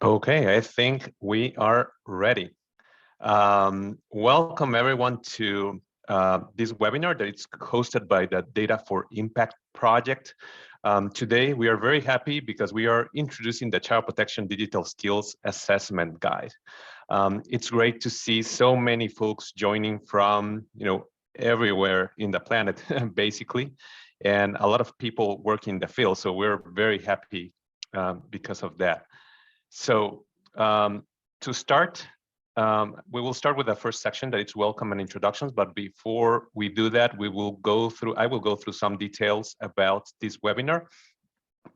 Okay, I think we are ready. Welcome everyone to this webinar that is hosted by the Data for Impact project. Today, we are very happy because we are introducing the Child Protection Digital Skills Assessment Guide. It's great to see so many folks joining from, everywhere in the planet, basically, and a lot of people working in the field. So we're very happy because of that. So to start, we will start with the first section that is welcome and introductions. But before we do that, I will go through some details about this webinar.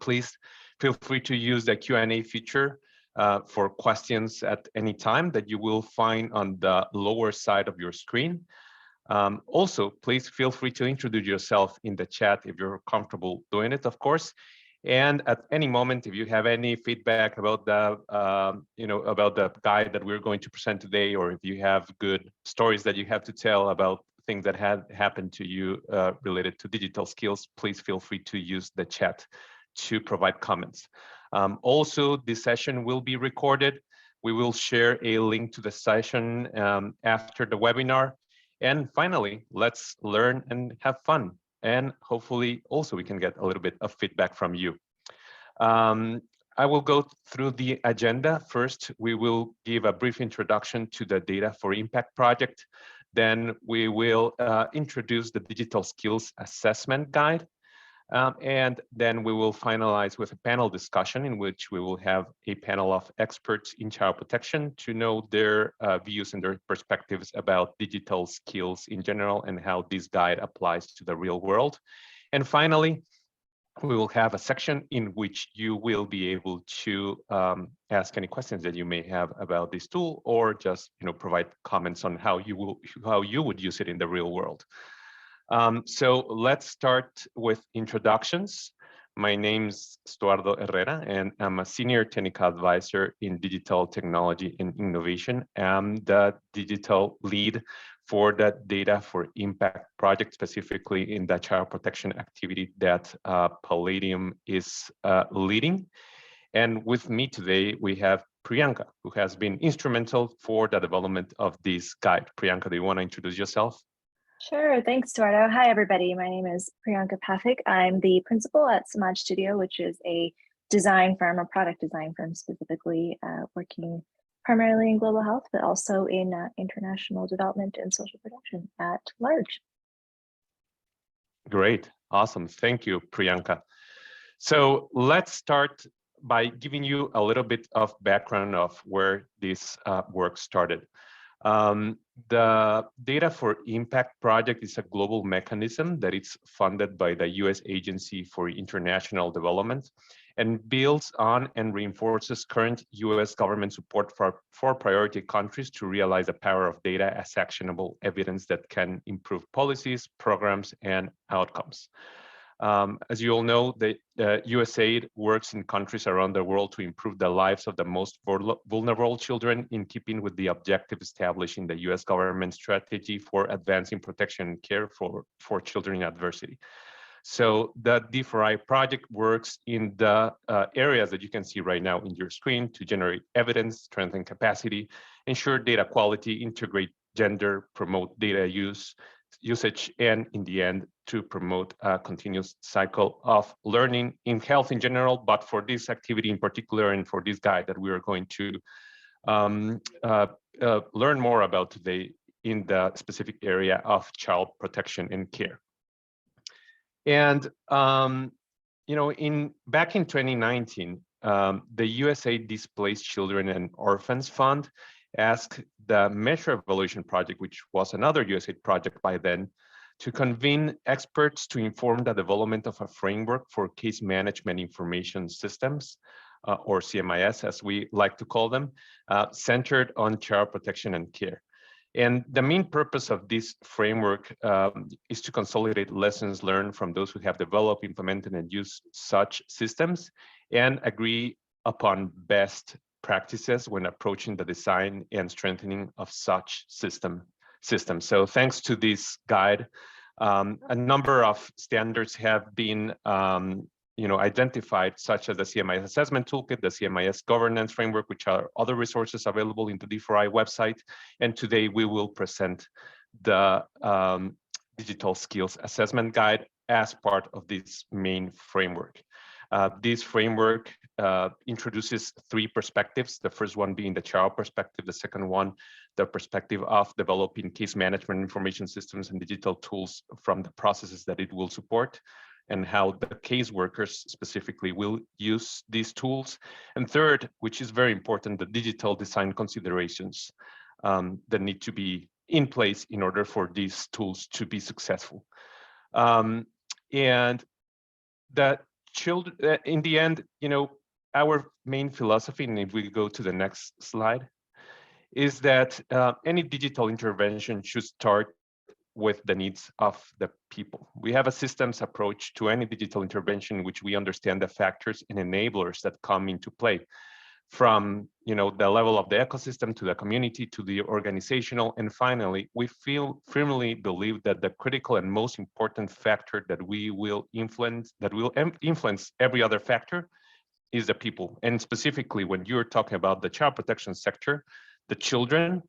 Please feel free to use the Q&A feature for questions at any time that you will find on the lower side of your screen. Also, please feel free to introduce yourself in the chat if you're comfortable doing it, of course. And at any moment, if you have any feedback about the, about the guide that we're going to present today, or if you have good stories that you have to tell about things that had happened to you related to digital skills, please feel free to use the chat to provide comments. Also, this session will be recorded. We will share a link to the session after the webinar. And finally, let's learn and have fun. And hopefully also we can get a little bit of feedback from you. I will go through the agenda. First, we will give a brief introduction to the Data for Impact project. Then we will introduce the Digital Skills Assessment Guide. And then we will finalize with a panel discussion in which we will have a panel of experts in child protection to know their views and their perspectives about digital skills in general and how this guide applies to the real world. And finally, we will have a section in which you will be able to ask any questions that you may have about this tool, or just provide comments on how you would use it in the real world. So let's start with introductions. My name's Stuardo Herrera, and I'm a senior technical advisor in digital technology and innovation. I'm the digital lead for the Data for Impact project, specifically in the child protection activity that Palladium is leading. And with me today, we have Priyanka, who has been instrumental for the development of this guide. Priyanka, do you want to introduce yourself? Sure, thanks, Eduardo. Hi, everybody. My name is Priyanka Pathik. I'm the principal at Samaj Studio, which is a design firm, a product design firm specifically, working primarily in global health, but also in international development and social protection at large. Great, awesome. Thank you, Priyanka. So let's start by giving you a little bit of background of where this work started. The Data for Impact project is a global mechanism that is funded by the U.S. Agency for International Development and builds on and reinforces current U.S. government support for priority countries to realize the power of data as actionable evidence that can improve policies, programs, and outcomes. As you all know, the USAID works in countries around the world to improve the lives of the most vulnerable children, in keeping with the objective established in the US government strategy for advancing protection and care for children in adversity. So the D4I project works in the areas that you can see right now in your screen to generate evidence, strengthen capacity, ensure data quality, integrate gender, promote data usage, and in the end, to promote a continuous cycle of learning in health in general, but for this activity in particular, and for this guide that we are going to learn more about today in the specific area of child protection and care. And back in 2019, the USAID Displaced Children and Orphans Fund asked the Measure Evaluation Project, which was another USAID project by then, to convene experts to inform the development of a framework for case management information systems, or CMIS, as we like to call them, centered on child protection and care. And the main purpose of this framework is to consolidate lessons learned from those who have developed, implemented, and used such systems, and agree upon best practices when approaching the design and strengthening of such systems. So thanks to this guide, a number of standards have been identified, such as the CMIS Assessment Toolkit, the CMIS Governance Framework, which are other resources available in the D4I website. And today we will present the Digital Skills Assessment Guide as part of this main framework. This framework introduces three perspectives, the first one being the child perspective, the second one, the perspective of developing case management information systems and digital tools from the processes that it will support, and how the caseworkers specifically will use these tools. And third, which is very important, the digital design considerations that need to be in place in order for these tools to be successful. And that children, in the end, our main philosophy, and if we go to the next slide, is that any digital intervention should start with the needs of the people. We have a systems approach to any digital intervention in which we understand the factors and enablers that come into play, from the level of the ecosystem to the community to the organizational. And finally, we firmly believe that the critical and most important factor that will influence every other factor is the people. And specifically, when you're talking about the child protection sector, the children,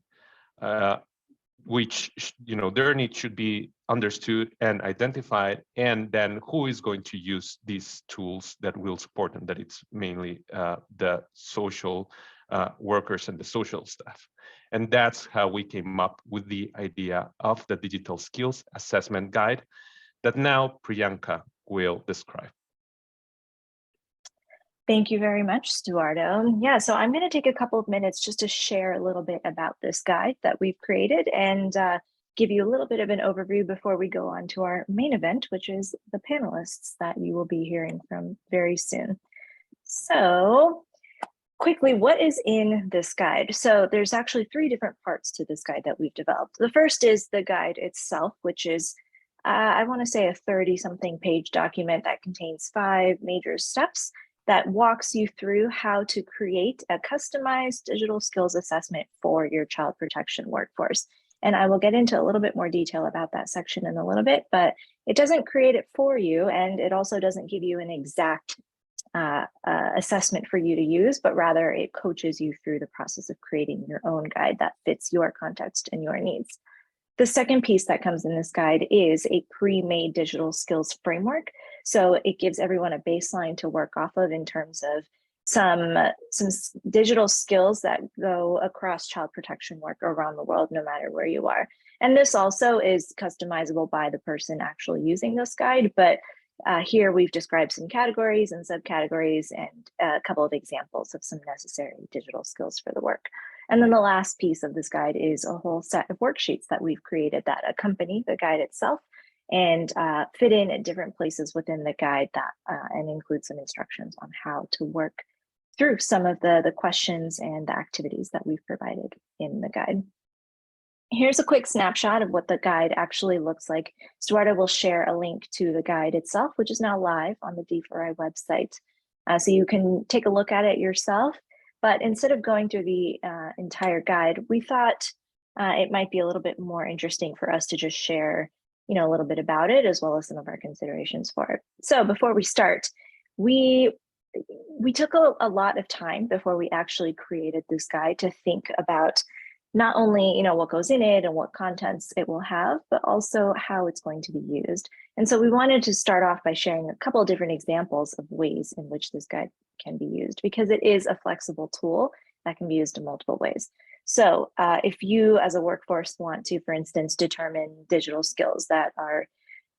which their needs should be understood and identified, and then who is going to use these tools that will support them, that it's mainly the social workers and the social staff. And that's how we came up with the idea of the Digital Skills Assessment Guide that now Priyanka will describe. Thank you very much, Stuardo. Yeah, so I'm going to take a couple of minutes just to share a little bit about this guide that we've created and give you a little bit of an overview before we go on to our main event, which is the panelists that you will be hearing from very soon. So quickly, what is in this guide? So there's actually three different parts to this guide that we've developed. The first is the guide itself, which is, I want to say, a 30-something page document that contains 5 major steps that walks you through how to create a customized digital skills assessment for your child protection workforce. And I will get into a little bit more detail about that section in a little bit, but it doesn't create it for you, and it also doesn't give you an exact assessment for you to use, but rather it coaches you through the process of creating your own guide that fits your context and your needs. The second piece that comes in this guide is a pre-made digital skills framework. So it gives everyone a baseline to work off of in terms of some digital skills that go across child protection work around the world, no matter where you are. And this also is customizable by the person actually using this guide, but here we've described some categories and subcategories and a couple of examples of some necessary digital skills for the work. And then the last piece of this guide is a whole set of worksheets that we've created that accompany the guide itself and fit in at different places within the guide that and include some instructions on how to work through some of the questions and the activities that we've provided in the guide. Here's a quick snapshot of what the guide actually looks like. Stuardo will share a link to the guide itself, which is now live on the D4I website. So you can take a look at it yourself. But instead of going through the entire guide, we thought it might be a little bit more interesting for us to just share, a little bit about it, as well as some of our considerations for it. So before we start, we took a lot of time before we actually created this guide to think about not only what goes in it and what contents it will have, but also how it's going to be used. And so we wanted to start off by sharing a couple of different examples of ways in which this guide can be used, because it is a flexible tool that can be used in multiple ways. So if you as a workforce want to, for instance, determine digital skills that are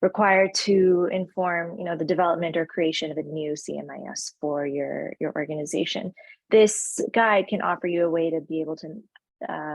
required to inform the development or creation of a new CMIS for your organization, this guide can offer you a way to be able to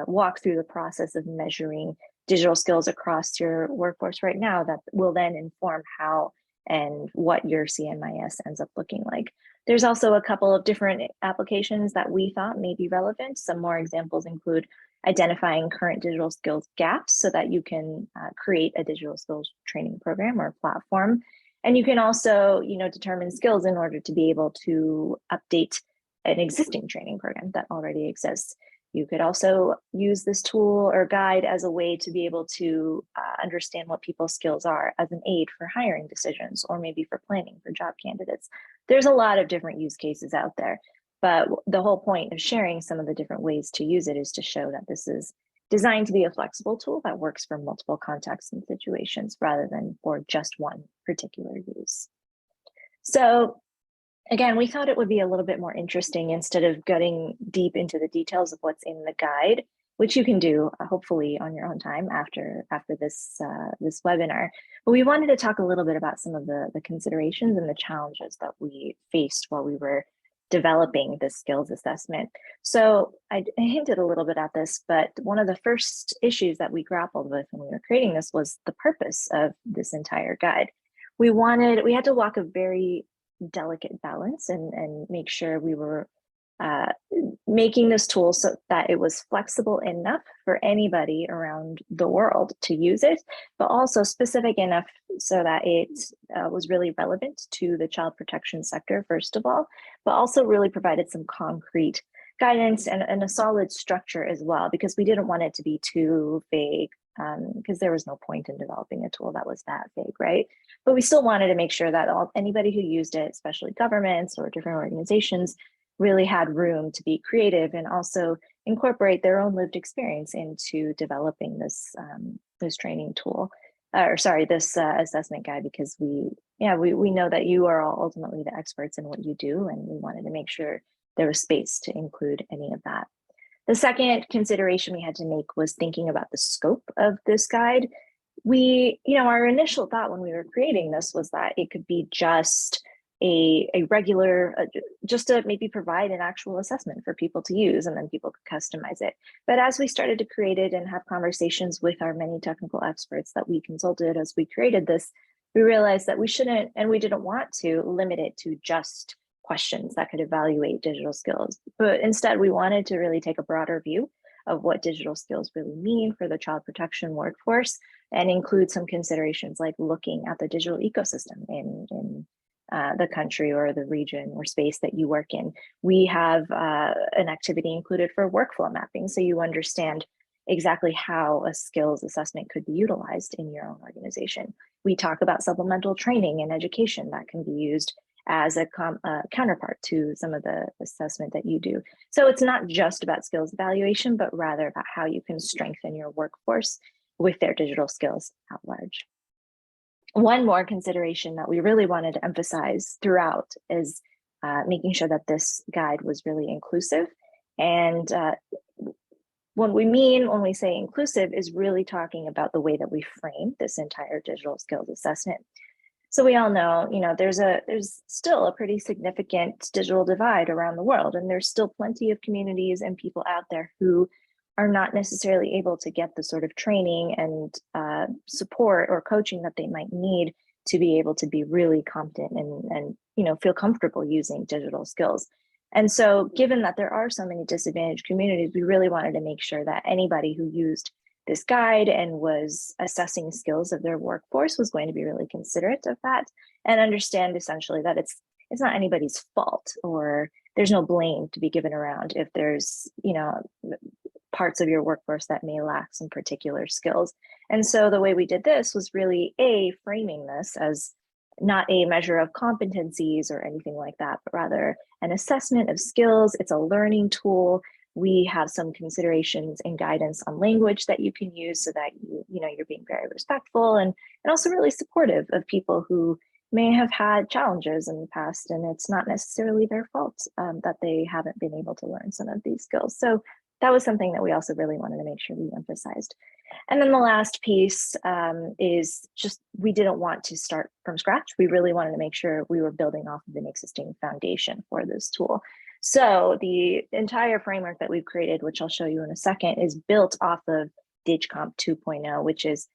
walk through the process of measuring digital skills across your workforce right now that will then inform how and what your CMIS ends up looking like. There's also a couple of different applications that we thought may be relevant. Some more examples include identifying current digital skills gaps so that you can create a digital skills training program or platform. And you can also, determine skills in order to be able to update an existing training program that already exists. You could also use this tool or guide as a way to be able to understand what people's skills are as an aid for hiring decisions, or maybe for planning for job candidates. There's a lot of different use cases out there, but the whole point of sharing some of the different ways to use it is to show that this is designed to be a flexible tool that works for multiple contexts and situations rather than for just one particular use. So again, we thought it would be a little bit more interesting, instead of getting deep into the details of what's in the guide, which you can do hopefully on your own time after this this webinar. But we wanted to talk a little bit about some of the considerations and the challenges that we faced while we were developing this skills assessment. So I hinted a little bit at this, but one of the first issues that we grappled with when we were creating this was the purpose of this entire guide. We had to walk a very delicate balance and make sure we were making this tool so that it was flexible enough for anybody around the world to use it, but also specific enough so that it was really relevant to the child protection sector, first of all, but also really provided some concrete guidance and a solid structure as well, because we didn't want it to be too vague, because there was no point in developing a tool that was that vague, right? But we still wanted to make sure that anybody who used it, especially governments or different organizations, really had room to be creative and also incorporate their own lived experience into developing this this training tool, this assessment guide, because we know that you are all ultimately the experts in what you do, and we wanted to make sure there was space to include any of that. The second consideration we had to make was thinking about the scope of this guide. Our initial thought when we were creating this was that it could be just a regular, just to maybe provide an actual assessment for people to use, and then people could customize it. But as we started to create it and have conversations with our many technical experts that we consulted as we created this, we realized that we shouldn't, and we didn't want to limit it to just questions that could evaluate digital skills. But instead, we wanted to really take a broader view of what digital skills really mean for the child protection workforce, and include some considerations like looking at the digital ecosystem in the country or the region or space that you work in. We have an activity included for workflow mapping, so you understand exactly how a skills assessment could be utilized in your own organization. We talk about supplemental training and education that can be used as a counterpart to some of the assessment that you do. So it's not just about skills evaluation, but rather about how you can strengthen your workforce with their digital skills at large. One more consideration that we really wanted to emphasize throughout is making sure that this guide was really inclusive. And when we say inclusive is really talking about the way that we frame this entire digital skills assessment. So we all know, there's still a pretty significant digital divide around the world, and there's still plenty of communities and people out there who are not necessarily able to get the sort of training and support or coaching that they might need to be able to be really competent and feel comfortable using digital skills. And so given that there are so many disadvantaged communities, we really wanted to make sure that anybody who used this guide and was assessing skills of their workforce was going to be really considerate of that, and understand essentially that it's not anybody's fault, or there's no blame to be given around if there's parts of your workforce that may lack some particular skills. And so the way we did this was really framing this as not a measure of competencies or anything like that, but rather an assessment of skills. It's a learning tool. We have some considerations and guidance on language that you can use so that you're being very respectful and also really supportive of people who may have had challenges in the past, and it's not necessarily their fault that they haven't been able to learn some of these skills. So that was something that we also really wanted to make sure we emphasized. And then the last piece is just, we didn't want to start from scratch. We really wanted to make sure we were building off of an existing foundation for this tool. So the entire framework that we've created, which I'll show you in a second, is built off of DigComp 2.0, which is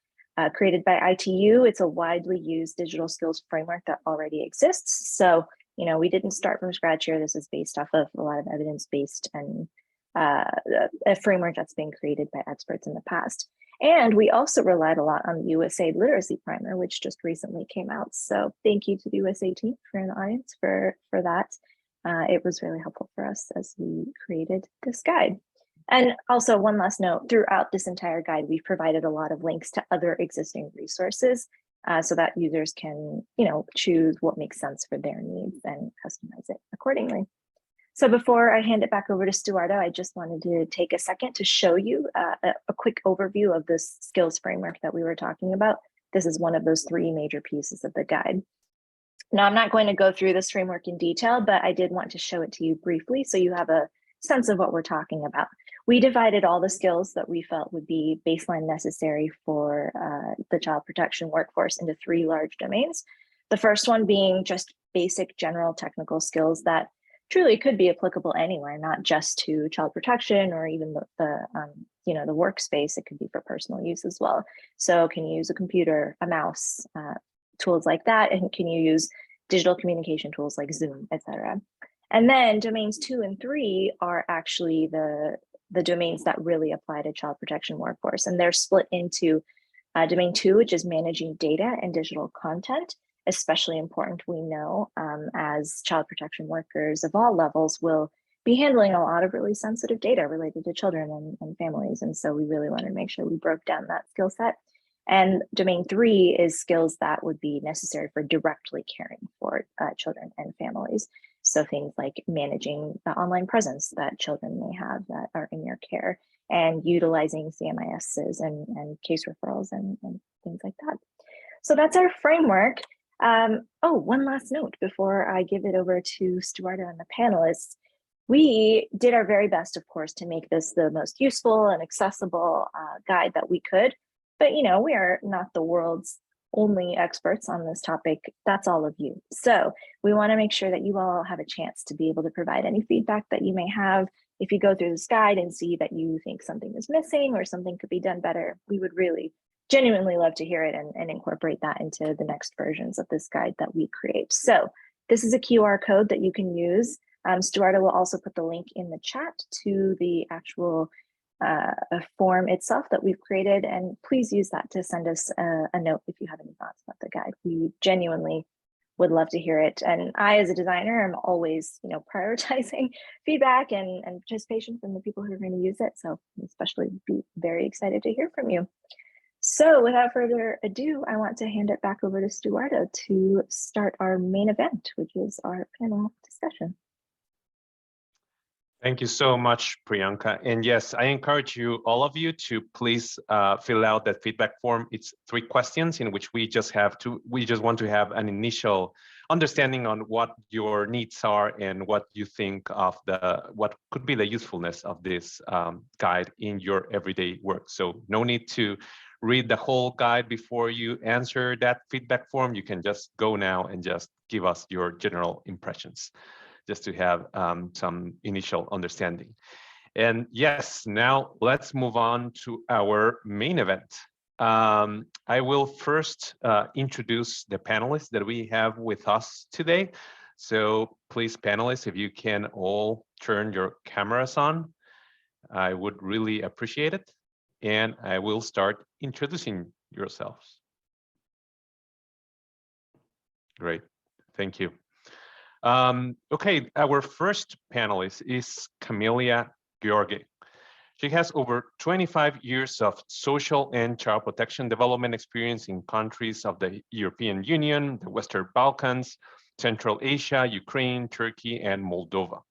created by ITU. It's a widely used digital skills framework that already exists. So, we didn't start from scratch here. This is based off of a lot of evidence-based and a framework that's been created by experts in the past. And we also relied a lot on the USAID Literacy Primer, which just recently came out. So thank you to the USAID team for an audience for that. It was really helpful for us as we created this guide. And also one last note, throughout this entire guide, we've provided a lot of links to other existing resources so that users can, choose what makes sense for their needs and customize it accordingly. So before I hand it back over to Stuardo, I just wanted to take a second to show you a quick overview of this skills framework that we were talking about. This is one of those 3 major pieces of the guide. Now, I'm not going to go through this framework in detail, but I did want to show it to you briefly so you have a sense of what we're talking about. We divided all the skills that we felt would be baseline necessary for the child protection workforce into 3 large domains. The first one being just basic general technical skills that truly could be applicable anywhere, not just to child protection or even the workspace. It could be for personal use as well. So can you use a computer, a mouse, tools like that, and can you use digital communication tools like Zoom, etc. And then domains 2 and 3 are actually the domains that really apply to child protection workforce, and they're split into domain 2, which is managing data and digital content, especially important, we know, as child protection workers of all levels will be handling a lot of really sensitive data related to children and families. And so we really wanted to make sure we broke down that skill set. And domain 3 is skills that would be necessary for directly caring for children and families. So things like managing the online presence that children may have that are in your care and utilizing CMISs and case referrals and things like that. So that's our framework. One last note before I give it over to Stuardo and the panelists. We did our very best, of course, to make this the most useful and accessible guide that we could. But, we are not the world's only experts on this topic. That's all of you. So we want to make sure that you all have a chance to be able to provide any feedback that you may have. If you go through this guide and see that you think something is missing or something could be done better, we would really genuinely love to hear it and incorporate that into the next versions of this guide that we create. So this is a QR code that you can use. Stuardo will also put the link in the chat to the actual form itself that we've created, and please use that to send us a note if you have any thoughts about the guide. We genuinely would love to hear it. And I, as a designer, am always, prioritizing feedback and participation from the people who are going to use it. So especially be very excited to hear from you. So without further ado, I want to hand it back over to Stuardo to start our main event, which is our panel discussion. Thank you so much, Priyanka. And yes, I encourage you, all of you, to please fill out that feedback form. It's 3 questions in which we just want to have an initial understanding on what your needs are and what you think of what could be the usefulness of this guide in your everyday work. So no need to read the whole guide before you answer that feedback form. You can just go now and just give us your general impressions, just to have some initial understanding. And yes, now let's move on to our main event. I will first introduce the panelists that we have with us today. So please, panelists, if you can all turn your cameras on, I would really appreciate it. And I will start introducing yourselves. Great, thank you. Okay, our first panelist is Camelia Gheorghe. She has over 25 years of social and child protection development experience in countries of the European Union, the Western Balkans, Central Asia, Ukraine, Turkey, and Moldova.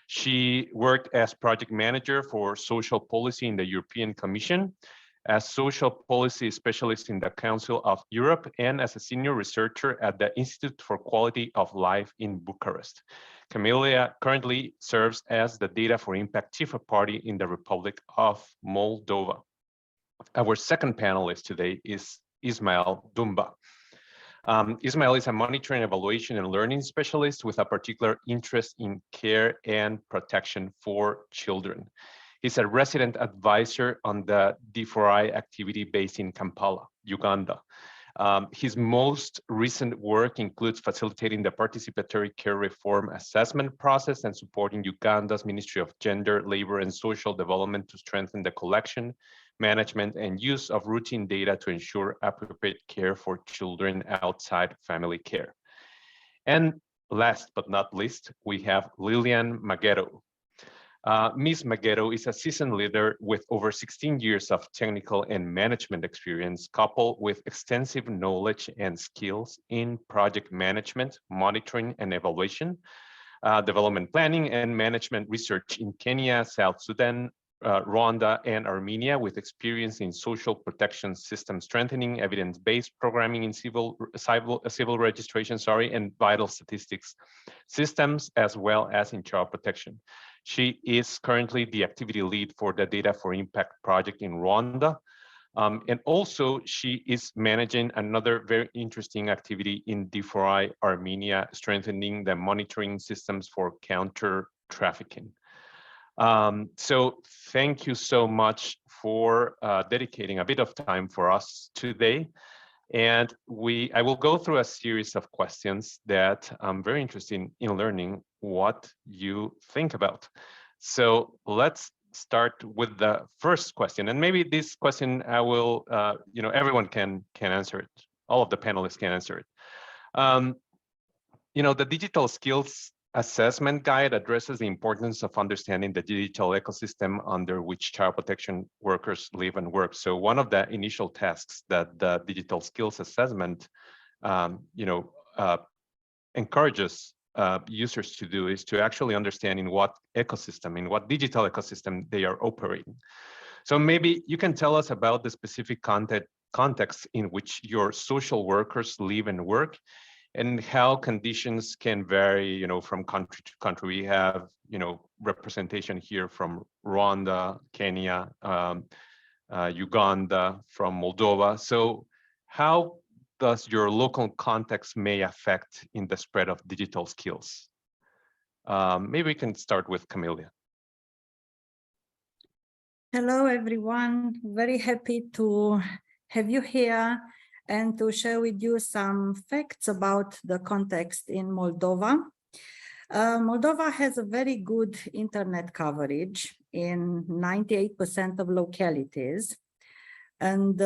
She worked as project manager for social policy in the European Commission, as social policy specialist in the Council of Europe, and as a senior researcher at the Institute for Quality of Life in Bucharest. Camelia currently serves as the Data for Impact Chief of Party in the Republic of Moldova. Our second panelist today is Ismail Dumba. Ismail is a monitoring, evaluation, and learning specialist with a particular interest in care and protection for children. He's a resident advisor on the D4I activity based in Kampala, Uganda. His most recent work includes facilitating the participatory care reform assessment process and supporting Uganda's Ministry of Gender, Labor, and Social Development to strengthen the collection, management, and use of routine data to ensure appropriate care for children outside family care. And last but not least, we have Lilian Magero. Ms. Magero is a seasoned leader with over 16 years of technical and management experience, coupled with extensive knowledge and skills in project management, monitoring and evaluation, development planning and management research in Kenya, South Sudan, Rwanda, and Armenia, with experience in social protection system strengthening, evidence-based programming in civil registration, and vital statistics systems, as well as in child protection. She is currently the activity lead for the Data for Impact project in Rwanda. And also she is managing another very interesting activity in D4I Armenia, strengthening the monitoring systems for counter trafficking. So thank you so much for dedicating a bit of time for us today. And I will go through a series of questions that I'm very interested in learning what you think about. So let's start with the first question. And maybe this question I will, everyone can answer it. All of the panelists can answer it. The digital skills assessment guide addresses the importance of understanding the digital ecosystem under which child protection workers live and work. So one of the initial tasks that the digital skills assessment, encourages users to do is to actually understand in what digital ecosystem they are operating. So maybe you can tell us about the specific context in which your social workers live and work, and how conditions can vary, from country to country. We have, representation here from Rwanda, Kenya, Uganda, from Moldova. So how does your local context may affect in the spread of digital skills? Maybe we can start with Camelia. Hello, everyone. Very happy to have you here and to share with you some facts about the context in Moldova. Moldova has a very good internet coverage in 98% of localities, and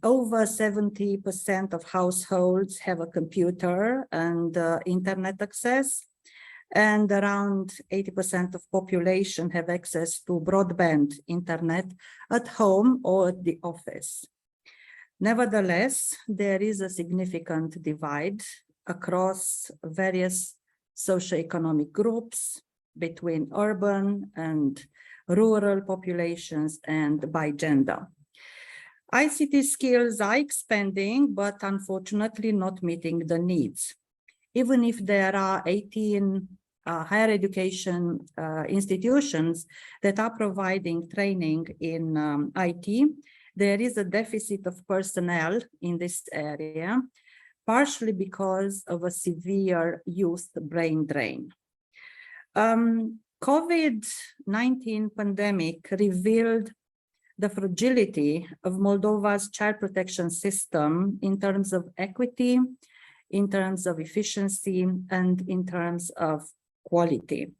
over 70% of households have a computer and internet access, and around 80% of population have access to broadband internet at home or at the office. Nevertheless, there is a significant divide across various socioeconomic groups between urban and rural populations and by gender. ICT skills are expanding, but unfortunately not meeting the needs. Even if there are 18 higher education institutions that are providing training in IT, there is a deficit of personnel in this area, partially because of a severe youth brain drain. COVID-19 pandemic revealed the fragility of Moldova's child protection system in terms of equity, in terms of efficiency, and in terms of quality.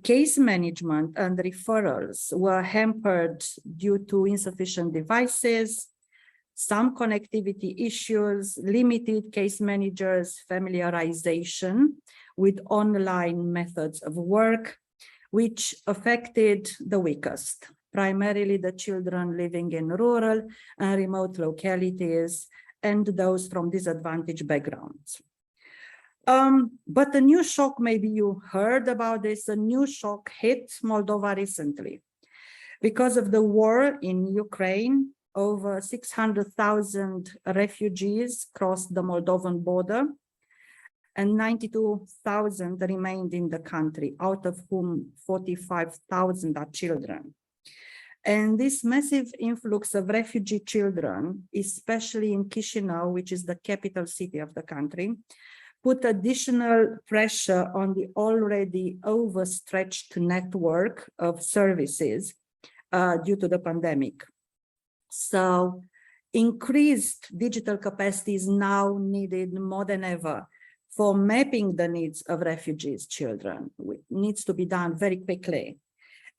Case management and referrals were hampered due to insufficient devices, some connectivity issues, limited case managers' familiarization with online methods of work, which affected the weakest, primarily the children living in rural and remote localities and those from disadvantaged backgrounds. But a new shock, maybe you heard about this, a new shock hit Moldova recently. Because of the war in Ukraine, over 600,000 refugees crossed the Moldovan border, and 92,000 remained in the country, out of whom 45,000 are children. And this massive influx of refugee children, especially in Chisinau, which is the capital city of the country, put additional pressure on the already overstretched network of services due to the pandemic. So increased digital capacity is now needed more than ever for mapping the needs of refugees' children. It needs to be done very quickly,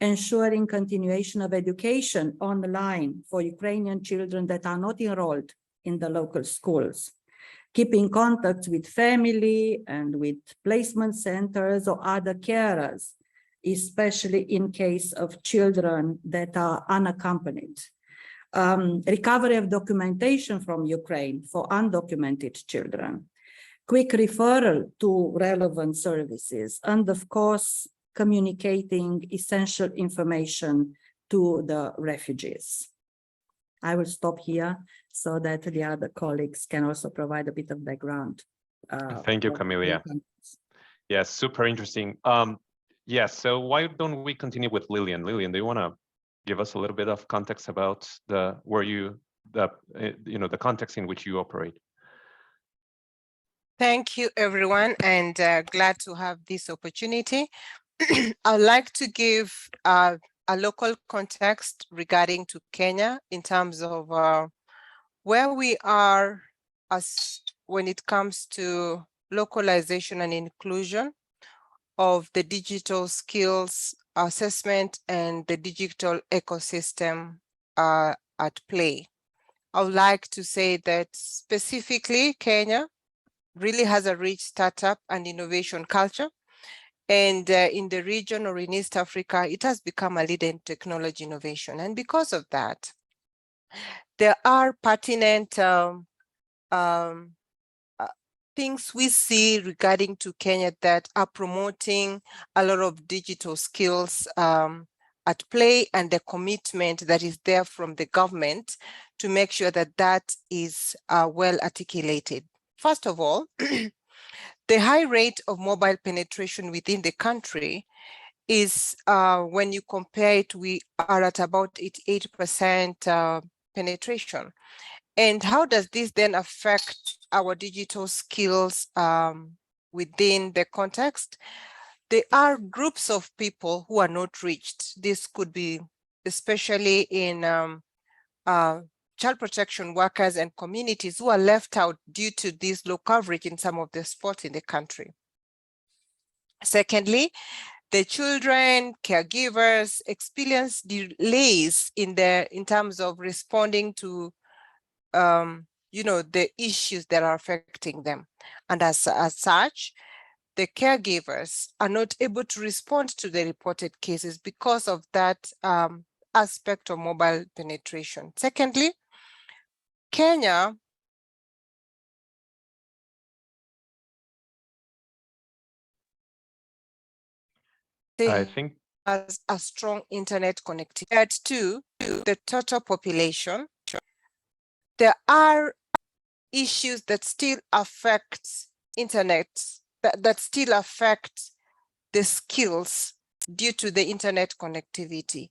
ensuring continuation of education online for Ukrainian children that are not enrolled in the local schools, keeping contact with family and with placement centers or other carers especially in case of children that are unaccompanied. Recovery of documentation from Ukraine for undocumented children, quick referral to relevant services, and of course, communicating essential information to the refugees. I will stop here so that the other colleagues can also provide a bit of background. Thank you, Camelia. Yes, super interesting. Yes, so why don't we continue with Lillian? Lillian, do you want to give us a little bit of context about the context in which you operate? Thank you, everyone, and glad to have this opportunity. I'd like to give a local context regarding to Kenya in terms of where we are as when it comes to localization and inclusion of the digital skills assessment and the digital ecosystem at play. I would like to say that specifically Kenya really has a rich startup and innovation culture. And in the region or in East Africa, it has become a leader in technology innovation. And because of that, there are pertinent things we see regarding to Kenya that are promoting a lot of digital skills at play, and the commitment that is there from the government to make sure that that is well articulated. First of all, the high rate of mobile penetration within the country is, when you compare it, we are at about 88% penetration. And how does this then affect our digital skills within the context? There are groups of people who are not reached. This could be especially in child protection workers and communities who are left out due to this low coverage in some of the spots in the country. Secondly, the children, caregivers experience delays in terms of responding to the issues that are affecting them. And as such, the caregivers are not able to respond to the reported cases because of that aspect of mobile penetration. Secondly, Kenya has a strong internet connectivity. Add to the total population, there are issues that still affect internet, that still affect the skills due to the internet connectivity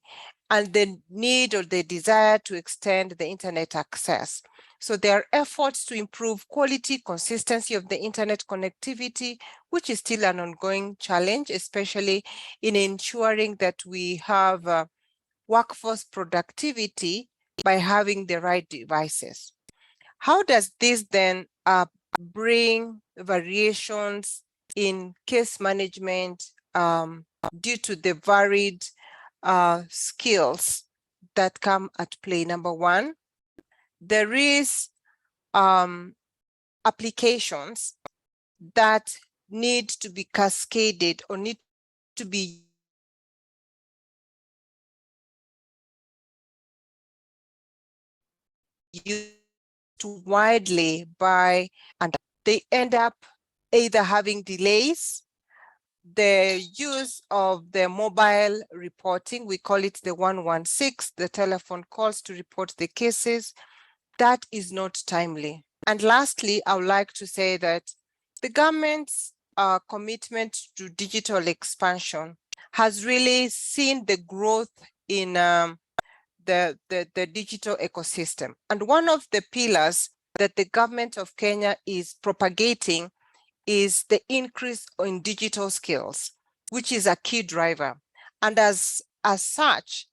and the need or the desire to extend the internet access. So there are efforts to improve quality, consistency of the internet connectivity, which is still an ongoing challenge, especially in ensuring that we have workforce productivity by having the right devices. How does this then bring variations in case management due to the varied skills that come at play? Number one, there is applications that need to be cascaded or need to be used widely by, and they end up either having delays, the use of the mobile reporting, we call it the 116, the telephone calls to report the cases, that is not timely. And lastly, I would like to say that the government's commitment to digital expansion has really seen the growth in the digital ecosystem. And one of the pillars that the government of Kenya is propagating is the increase in digital skills, which is a key driver. And as such,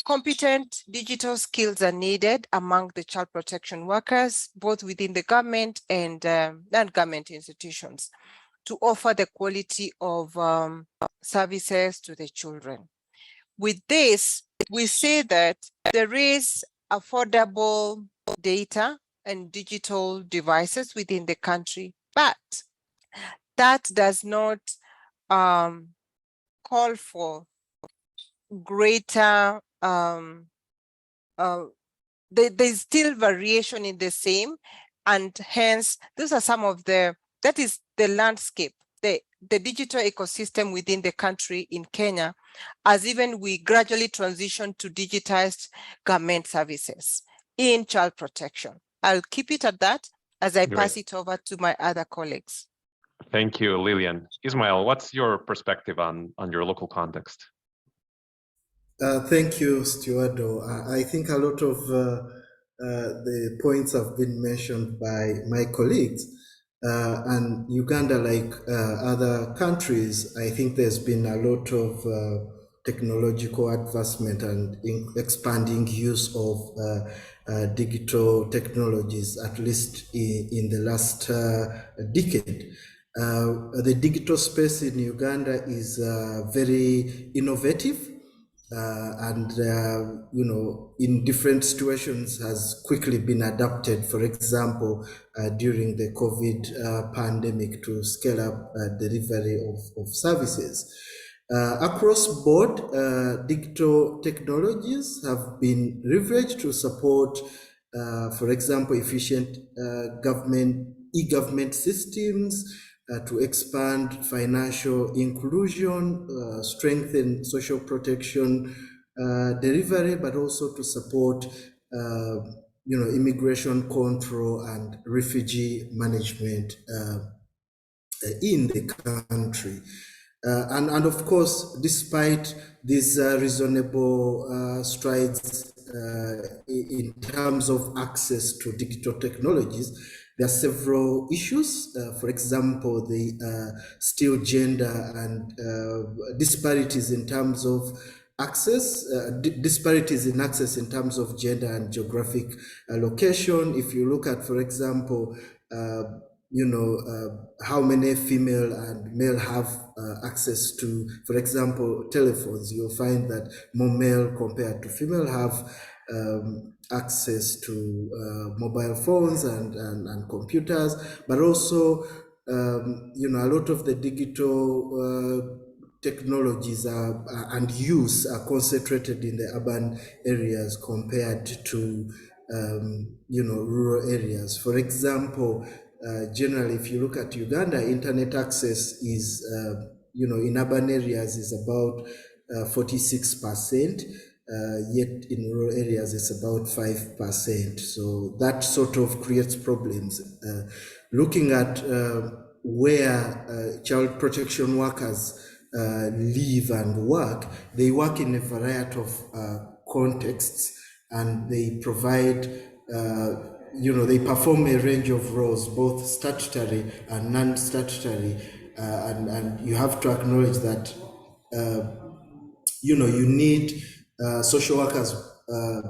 competent digital skills are needed among the child protection workers, both within the government and non-government institutions, to offer the quality of services to the children. With this, we say that there is affordable data and digital devices within the country, but that does not call for greater, there's still variation in the same, and hence those are some of that is the landscape, the digital ecosystem within the country in Kenya, as even we gradually transition to digitized government services in child protection. I'll keep it at that as I pass it over to my other colleagues. Thank you, Lillian. Ismail, what's your perspective on your local context? Thank you, Stuardo. I think a lot of the points have been mentioned by my colleagues. And Uganda, like other countries, I think there's been a lot of technological advancement and expanding use of digital technologies, at least in the last decade. The digital space in Uganda is very innovative. And you know, in different situations has quickly been adapted. For example, during the COVID pandemic, to scale up delivery of services. Across board, digital technologies have been leveraged to support, for example, efficient e-government systems, to expand financial inclusion, strengthen social protection delivery, but also to support you know, immigration control and refugee management in the country. And of course, despite these reasonable strides in terms of access to digital technologies, there are several issues. For example, the still gender and disparities in terms of access, disparities in access in terms of gender and geographic location. If you look at, for example, you know, how many female and male have access to, for example, telephones, you'll find that more male compared to female have access to mobile phones and computers, but also, you know, a lot of the digital technologies and use are concentrated in the urban areas compared to, you know, rural areas. For example, generally, if you look at Uganda, internet access is, you know, in urban areas is about 46%, yet in rural areas it's about 5%. So that sort of creates problems. Looking at where child protection workers live and work, they work in a variety of contexts, and they provide you know, they perform a range of roles, both statutory and non-statutory, and you have to acknowledge that, you know, you need social workers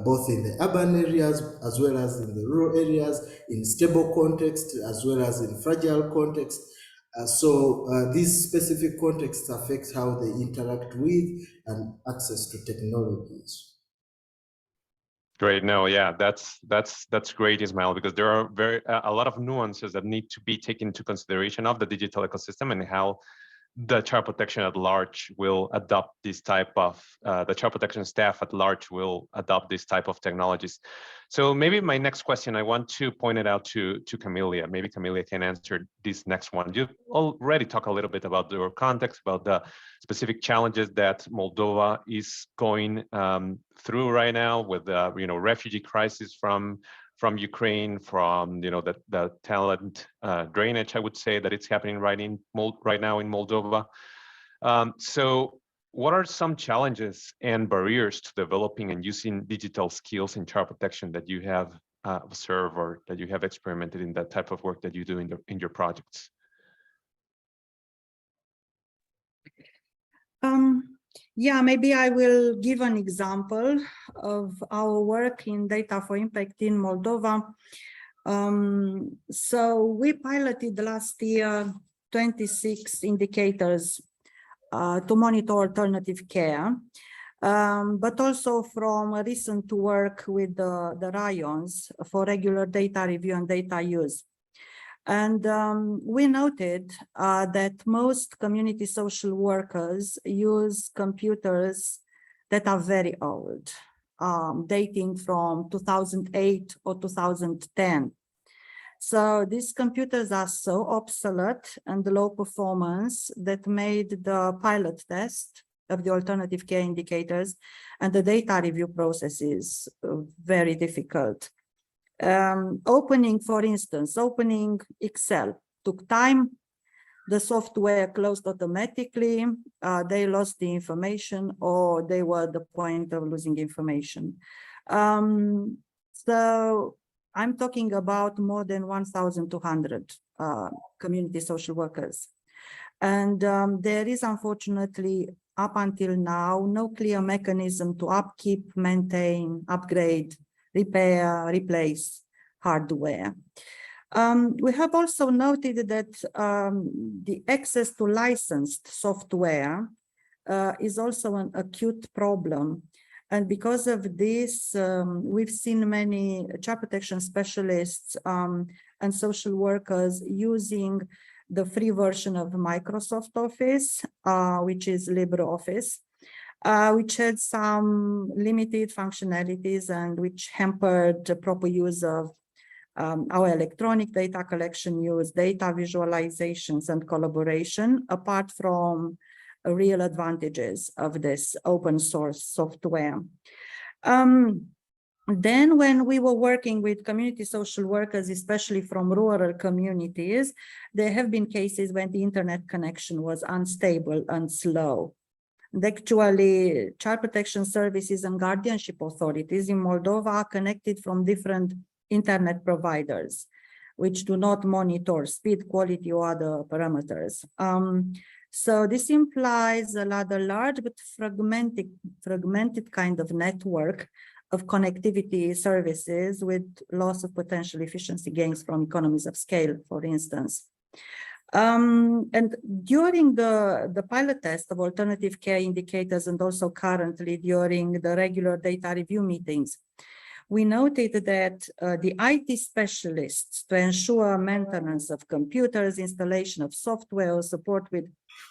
both in the urban areas as well as in the rural areas, in stable context as well as in fragile context. So these specific contexts affect how they interact with and access to technologies. Great. No, yeah, that's great, Ismail, because there are a lot of nuances that need to be taken into consideration of the digital ecosystem and how the child protection at large will adopt this type of, the child protection staff at large will adopt this type of technologies. So maybe my next question, I want to point it out to Camelia. Maybe Camelia can answer this next one. You already talked a little bit about your context, about the specific challenges that Moldova is going through right now with the, you know, refugee crisis from Ukraine, from, you know, the talent drainage, I would say, that it's happening right now in Moldova. So what are some challenges and barriers to developing and using digital skills in child protection that you have observed or that you have experimented in that type of work that you do in your projects? Yeah, maybe I will give an example of our work in Data for Impact in Moldova. So we piloted last year 26 indicators to monitor alternative care, but also from recent work with the Rayons for regular data review and data use. And we noted that most community social workers use computers that are very old, dating from 2008 or 2010. So these computers are so obsolete and low performance that made the pilot test of the alternative care indicators and the data review processes very difficult. Opening, for instance, opening Excel took time. The software closed automatically. They lost the information, or they were at the point of losing information. So I'm talking about more than 1,200 community social workers. And there is, unfortunately, up until now, no clear mechanism to upkeep, maintain, upgrade, repair, replace hardware. We have also noted that the access to licensed software is also an acute problem. And because of this, we've seen many child protection specialists and social workers using the free version of Microsoft Office, which is LibreOffice, which had some limited functionalities and which hampered the proper use of our electronic data collection use, data visualizations and collaboration, apart from real advantages of this open source software. Then when we were working with community social workers, especially from rural communities, there have been cases when the internet connection was unstable and slow. And actually, child protection services and guardianship authorities in Moldova are connected from different internet providers, which do not monitor speed, quality, or other parameters. So this implies a rather large but fragmented kind of network of connectivity services with loss of potential efficiency gains from economies of scale, for instance. And during the pilot test of alternative care indicators, and also currently during the regular data review meetings, we noted that the IT specialists to ensure maintenance of computers, installation of software, support with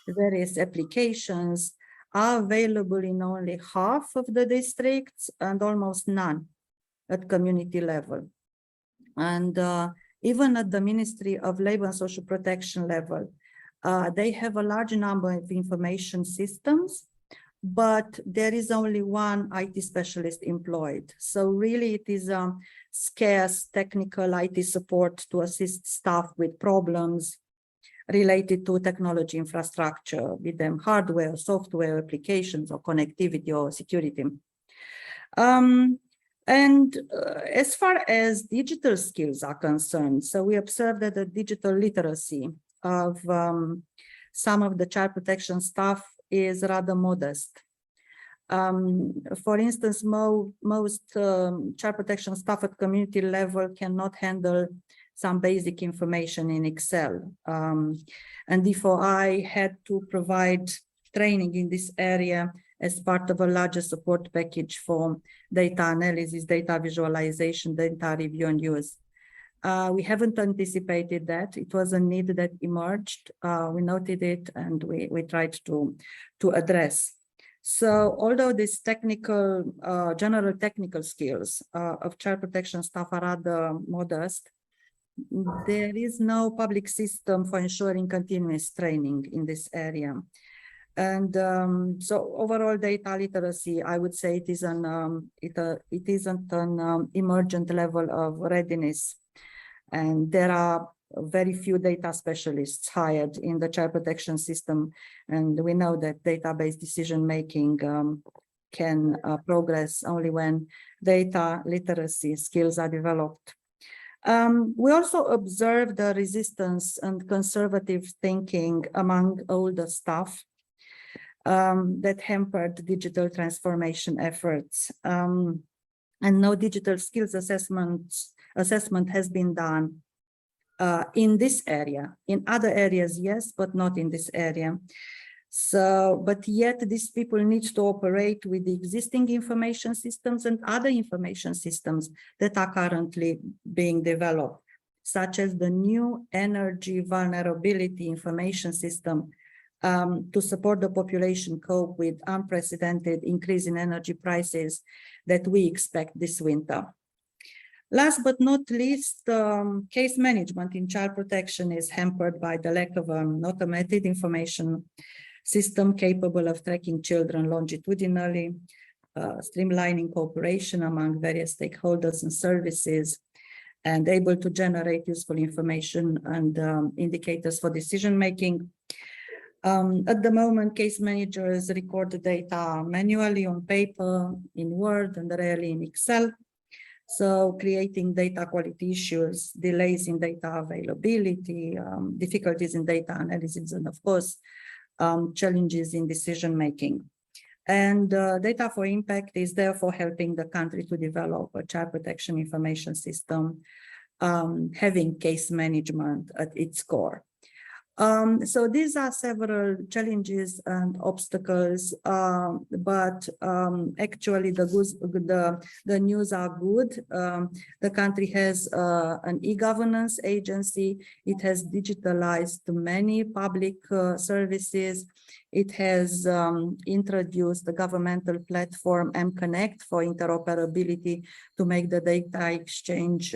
various applications are available in only half of the districts and almost none at community level. And even at the Ministry of Labor and Social Protection level, they have a large number of information systems, but there is only one IT specialist employed. So really it is scarce technical IT support to assist staff with problems related to technology infrastructure, with them hardware, software, applications, or connectivity or security. As far as digital skills are concerned, so we observed that the digital literacy of some of the child protection staff is rather modest. For instance, most child protection staff at community level cannot handle some basic information in Excel. And D4I had to provide training in this area as part of a larger support package for data analysis, data visualization, data review and use. We haven't anticipated that. It was a need that emerged. We noted it and we tried to address. So although these technical, general technical skills of child protection staff are rather modest, there is no public system for ensuring continuous training in this area. And so overall data literacy, I would say it isn't an emergent level of readiness. And there are very few data specialists hired in the child protection system. And we know that database decision-making can progress only when data literacy skills are developed. We also observed the resistance and conservative thinking among older staff that hampered digital transformation efforts. And no digital skills assessment has been done in this area. In other areas, yes, but not in this area. So, but yet these people need to operate with the existing information systems and other information systems that are currently being developed. such as the new energy vulnerability information system to support the population cope with unprecedented increase in energy prices that we expect this winter. Last but not least, case management in child protection is hampered by the lack of an automated information system capable of tracking children longitudinally, streamlining cooperation among various stakeholders and services, and able to generate useful information and indicators for decision making. At the moment, case managers record the data manually on paper, in Word, and rarely in Excel. So creating data quality issues, delays in data availability, difficulties in data analysis, and of course, challenges in decision making. And Data for Impact is therefore helping the country to develop a child protection information system, having case management at its core. So these are several challenges and obstacles, but actually the news are good. The country has an e-governance agency. It has digitalized many public services. It has introduced the governmental platform mConnect for interoperability to make the data exchange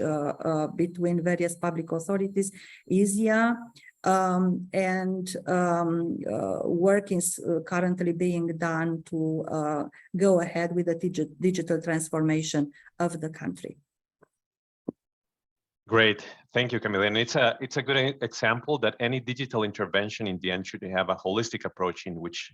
between various public authorities easier. Work is currently being done to go ahead with the digital transformation of the country. Great, thank you, Camila. And it's a good example that any digital intervention in the end should have a holistic approach in which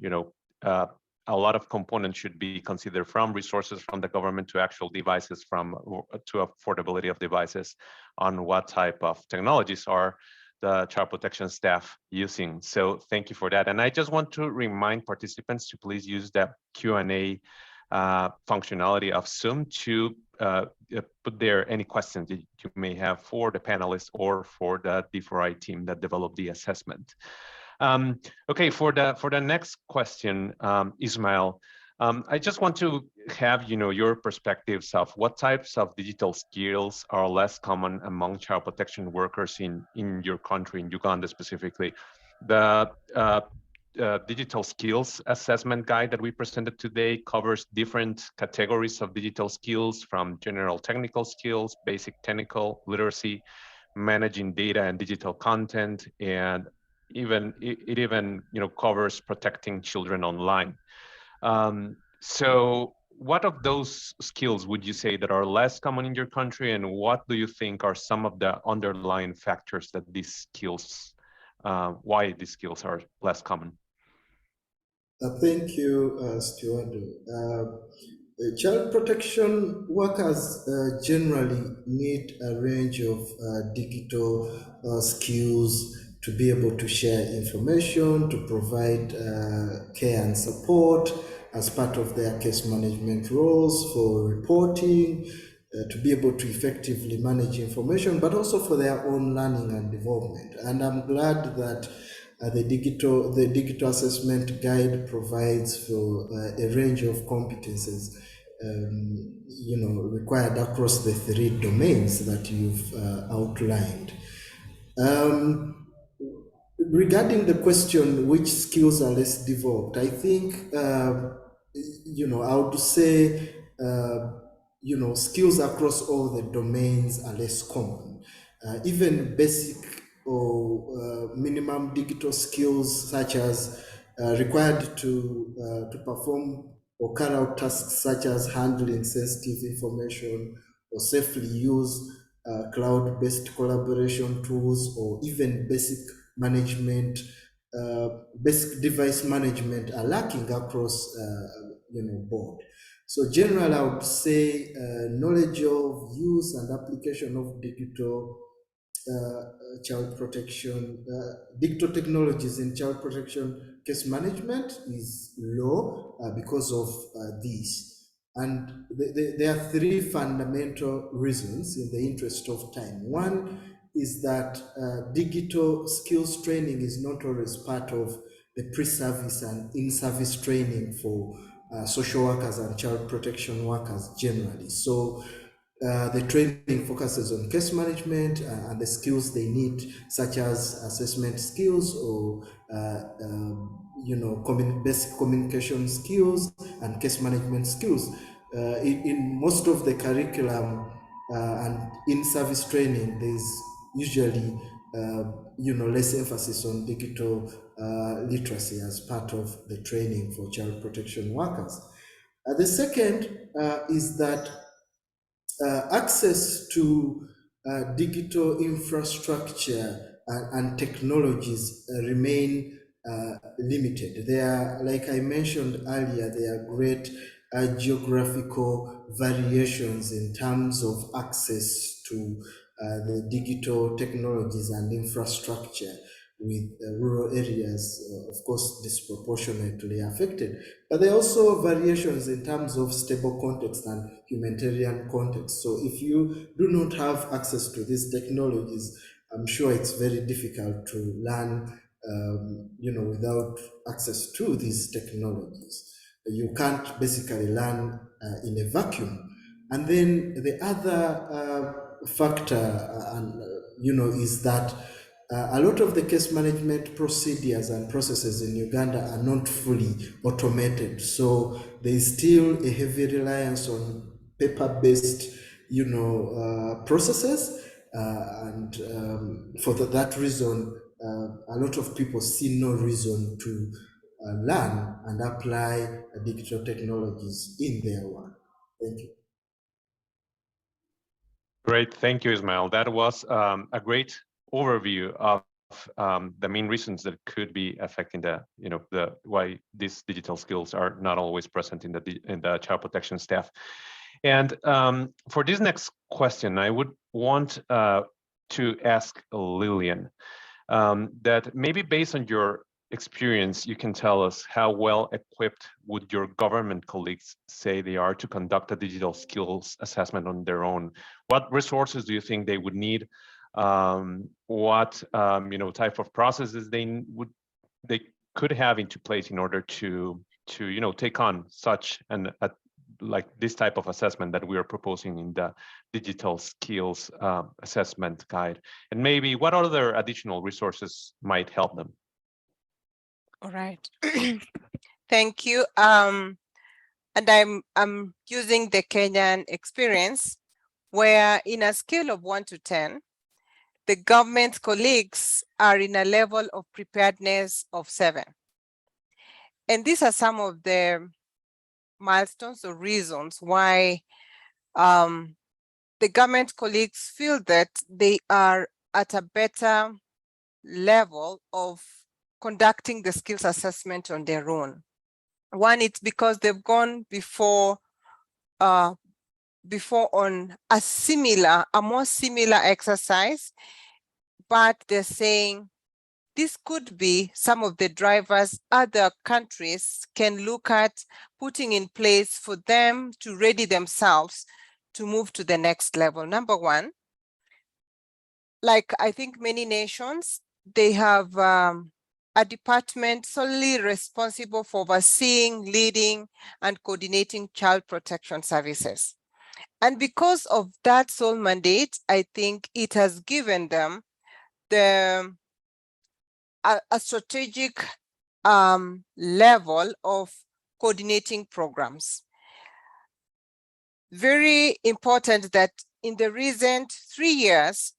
a lot of components should be considered, from resources from the government to actual devices, to affordability of devices, on what type of technologies are the child protection staff using. So thank you for that. And I just want to remind participants to please use that Q&A functionality of Zoom to put there any questions that you may have for the panelists or for the D4I team that developed the assessment. Okay, for the next question, Ismail, I just want to have your perspectives of what types of digital skills are less common among child protection workers in your country, in Uganda specifically. The digital skills assessment guide that we presented today covers different categories of digital skills, from general technical skills, basic technical literacy, managing data and digital content, and it even covers protecting children online. So what of those skills would you say that are less common in your country, and what do you think are some of the underlying factors that these skills, why these skills are less common? Thank you, Stuart. Child protection workers generally need a range of digital skills to be able to share information, to provide care and support as part of their case management roles, for reporting, to be able to effectively manage information, but also for their own learning and development. And I'm glad that the digital assessment guide provides for a range of competencies required across the 3 domains that you've outlined. Regarding the question, which skills are less developed, I think I would say skills across all the domains are less common. Even basic or minimum digital skills, such as required to perform or carry out tasks such as handling sensitive information or safely use cloud-based collaboration tools, or even basic management, basic device management, are lacking across board. So generally, I would say knowledge of use and application of digital child protection, digital technologies in child protection case management is low because of these. And there are 3 fundamental reasons in the interest of time. One is that digital skills training is not always part of the pre-service and in-service training for social workers and child protection workers generally. So The training focuses on case management and the skills they need, such as assessment skills or basic communication skills and case management skills. In most of the curriculum and in-service training, there's usually less emphasis on digital literacy as part of the training for child protection workers. The second is that access to digital infrastructure and technologies remain limited. There are, like I mentioned earlier, there are great geographical variations in terms of access to the digital technologies and infrastructure, with rural areas, of course, disproportionately affected. But there are also variations in terms of stable context and humanitarian context. So if you do not have access to these technologies, I'm sure it's very difficult to learn, without access to these technologies. You can't basically learn in a vacuum. And then the other factor, is that a lot of the case management procedures and processes in Uganda are not fully automated. So there is still a heavy reliance on paper-based, processes. And for that reason, a lot of people see no reason to learn and apply digital technologies in their work. Thank you. Great, thank you, Ismail. That was a great overview of the main reasons that could be affecting why these digital skills are not always present in the child protection staff. And for this next question, I would want to ask Lillian that maybe based on your experience, you can tell us how well equipped would your government colleagues say they are to conduct a digital skills assessment on their own? What resources do you think they would need? What type of processes they could have into place in order to take on such like this type of assessment that we are proposing in the digital skills assessment guide? And maybe what other additional resources might help them? All right. Thank you. And I'm using the Kenyan experience, where in a scale of 1 to 10, the government colleagues are in a level of preparedness of 7. And these are some of the milestones or reasons why the government colleagues feel that they are at a better level of conducting the skills assessment on their own. One, it's because they've gone before on a more similar exercise, but they're saying this could be some of the drivers other countries can look at putting in place for them to ready themselves to move to the next level. Number one, like I think many nations, they have a department solely responsible for overseeing, leading, and coordinating child protection services. And because of that sole mandate, I think it has given them a strategic level of coordinating programs. Very important that in the recent 3 years,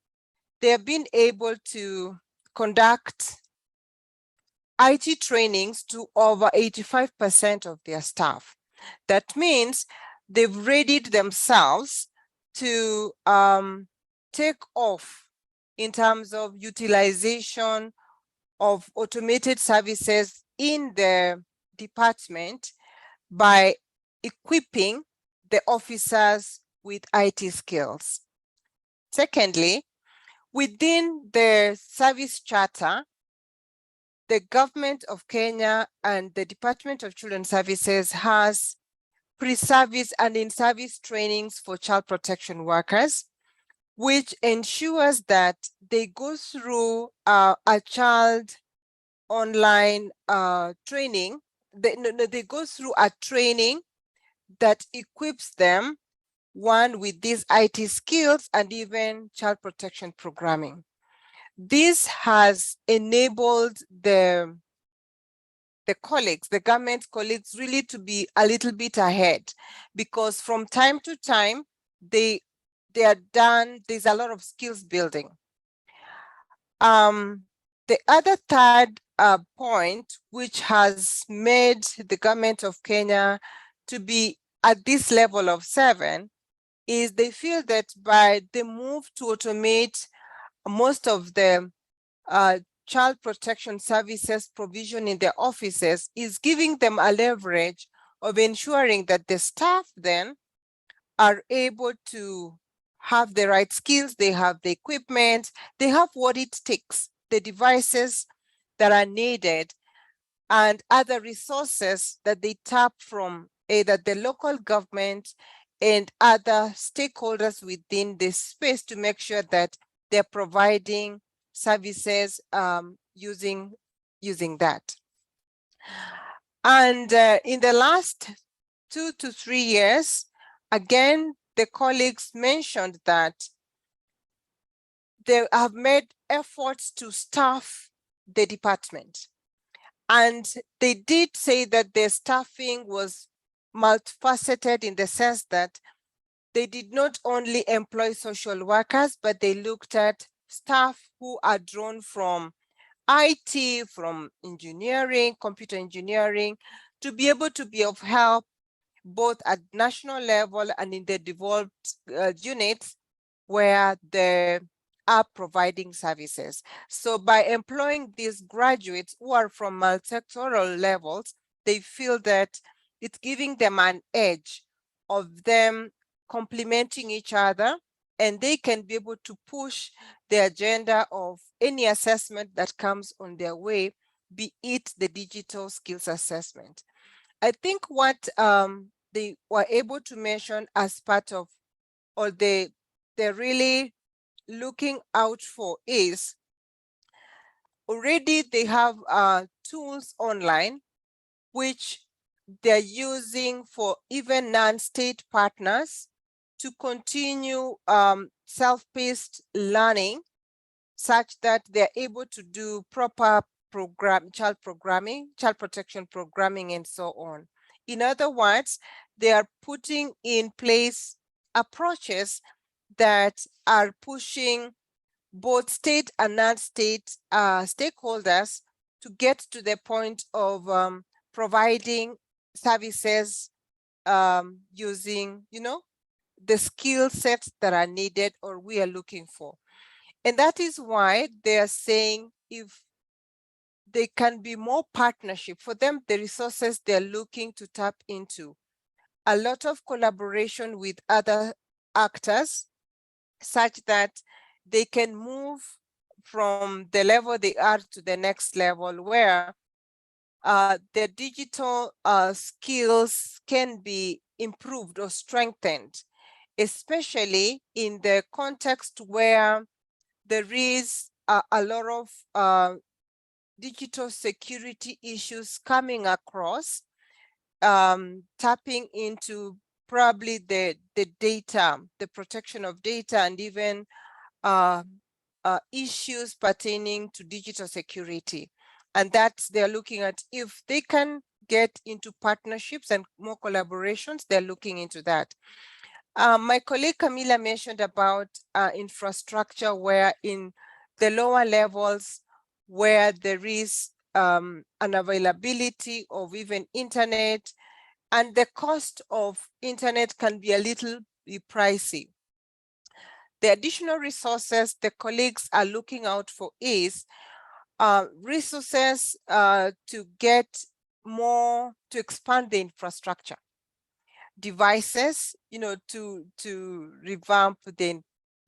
they have been able to conduct IT trainings to over 85% of their staff. That means they've readied themselves to take off in terms of utilization of automated services in the department by equipping the officers with IT skills. Secondly, within the service charter, the government of Kenya and the Department of Children's Services has pre-service and in-service trainings for child protection workers, which ensures that they go through a child online training. They go through a training that equips them one with these IT skills and even child protection programming. This has enabled the colleagues, the government colleagues, really to be a little bit ahead, because from time to time, there's a lot of skills building. The other third point, which has made the government of Kenya to be at this level of 7, is they feel that by the move to automate most of the child protection services provision in their offices is giving them a leverage of ensuring that the staff then are able to have the right skills, they have the equipment, they have what it takes, the devices that are needed, and other resources that they tap from either the local government and other stakeholders within this space to make sure that they're providing services using that. And in the last 2 to 3 years, again, the colleagues mentioned that they have made efforts to staff the department. And they did say that their staffing was multifaceted in the sense that they did not only employ social workers, but they looked at staff who are drawn from IT, from engineering, computer engineering, to be able to be of help both at national level and in the devolved units where they are providing services. So by employing these graduates who are from multi-sectoral levels, they feel that it's giving them an edge of them complementing each other, and they can be able to push the agenda of any assessment that comes on their way, be it the digital skills assessment. I think what they were able to mention as part of, or they're really looking out for, is already they have tools online which they're using for even non-state partners to continue self-paced learning, such that they're able to do proper child protection programming, and so on. In other words, they are putting in place approaches that are pushing both state and non-state stakeholders to get to the point of providing services using, the skill sets that are needed or we are looking for. And that is why they are saying if there can be more partnership for them, the resources they're looking to tap into, a lot of collaboration with other actors, such that they can move from the level they are to the next level, where the digital skills can be improved or strengthened, especially in the context where there is a lot of digital security issues coming across, tapping into probably the data, the protection of data, and even issues pertaining to digital security. And that they're looking at, if they can get into partnerships and more collaborations, they're looking into that. My colleague Camila mentioned about infrastructure, where in the lower levels, where there is an availability of even internet, and the cost of internet can be a little pricey. The additional resources the colleagues are looking out for is resources to get more, to expand the infrastructure, devices, to revamp the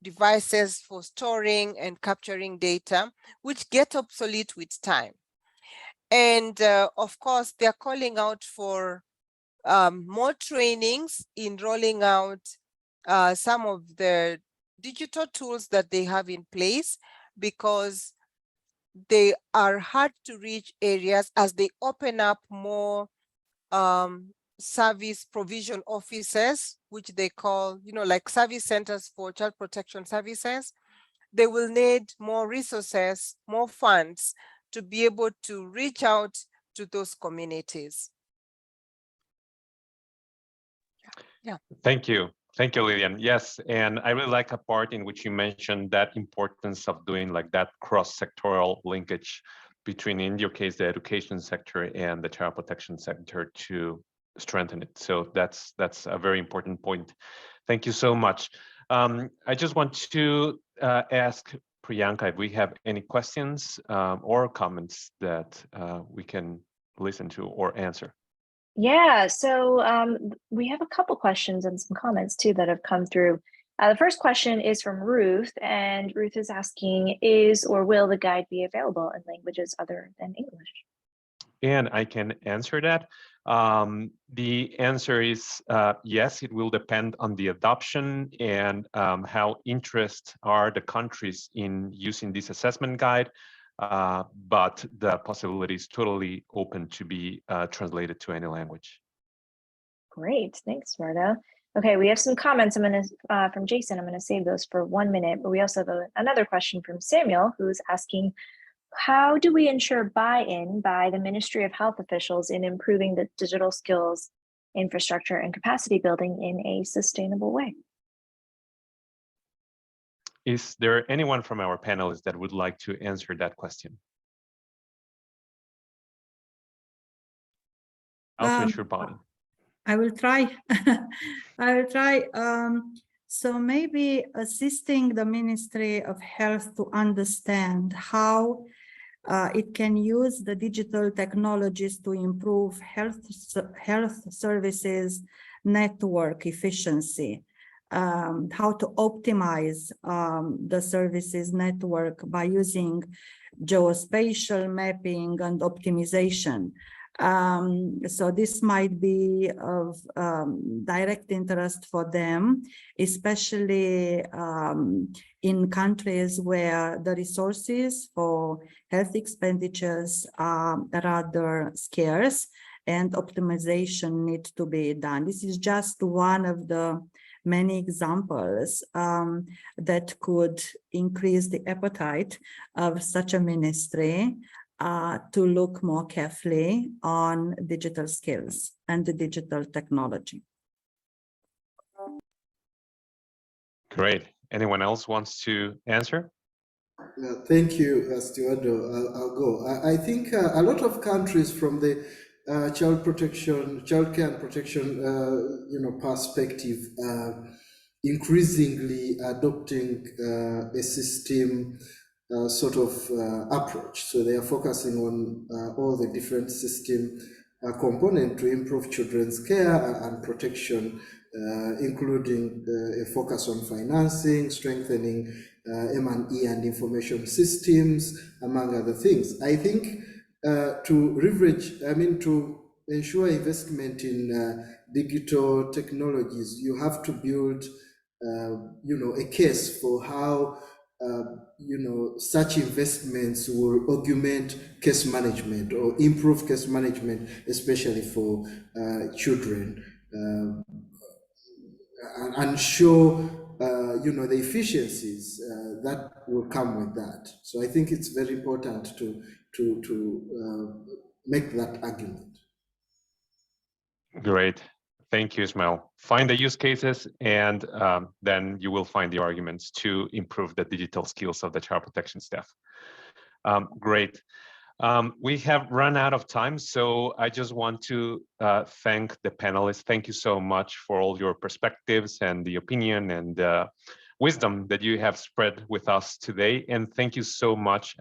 devices for storing and capturing data, which get obsolete with time. And of course, they're calling out for more trainings in rolling out some of the digital tools that they have in place, because they are hard to reach areas as they open up more service provision officers, which they call, like service centers for child protection services. They will need more resources, more funds to be able to reach out to those communities. Yeah. Thank you. Thank you, Lillian. Yes, and I really like a part in which you mentioned that importance of doing like that cross-sectoral linkage between, in your case, the education sector and the child protection sector to strengthen it. So that's a very important point. Thank you so much. I just want to ask Priyanka if we have any questions or comments that we can listen to or answer. Yeah, so we have a couple questions and some comments too that have come through. The first question is from Ruth, and Ruth is asking, is or will the guide be available in languages other than English? And I can answer that. The answer is yes, it will depend on the adoption and how interested are the countries in using this assessment guide. But the possibility is totally open to be translated to any language. Great, thanks, Marta. Okay, we have some comments. I'm going to from Jason. I'm going to save those for 1 minute. But we also have another question from Samuel, who's asking, how do we ensure buy-in by the Ministry of Health officials in improving the digital skills, infrastructure, and capacity building in a sustainable way? Is there anyone from our panelists that would like to answer that question? Bonnie. I will try. I will try. So maybe assisting the Ministry of Health to understand how it can use the digital technologies to improve health services network efficiency, how to optimize the services network by using geospatial mapping and optimization. So this might be of direct interest for them, especially in countries where the resources for health expenditures are rather scarce and optimization needs to be done. This is just one of the many examples that could increase the appetite of such a ministry to look more carefully on digital skills and the digital technology. Great. Anyone else wants to answer? Thank you, Stuardo. I'll go. I think a lot of countries from the child care and protection, perspective, increasingly adopting a system sort of approach. So they are focusing on all the different system components to improve children's care and protection, including a focus on financing, strengthening M&E and information systems, among other things. I think to ensure investment in digital technologies, you have to build, a case for how such investments will augment case management or improve case management, especially for children, and show the efficiencies that will come with that. So I think it's very important to make that argument. Great. Thank you, Ismail. Find the use cases, and then you will find the arguments to improve the digital skills of the child protection staff. Great. We have run out of time, so I just want to thank the panelists. Thank you so much for all your perspectives and the opinion and the wisdom that you have spread with us today. And thank you so much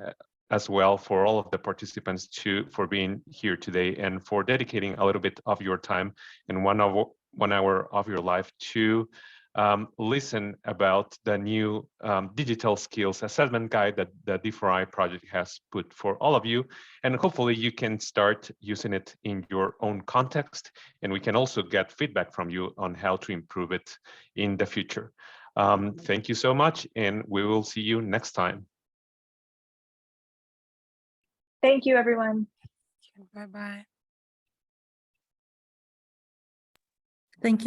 as well for all of the participants for being here today and for dedicating a little bit of your time in 1 hour of your life to listen about the new digital skills assessment guide that the D4I project has put for all of you. And hopefully you can start using it in your own context. And we can also get feedback from you on how to improve it in the future. Thank you so much, and we will see you next time. Thank you, everyone. Bye-bye. Thank you.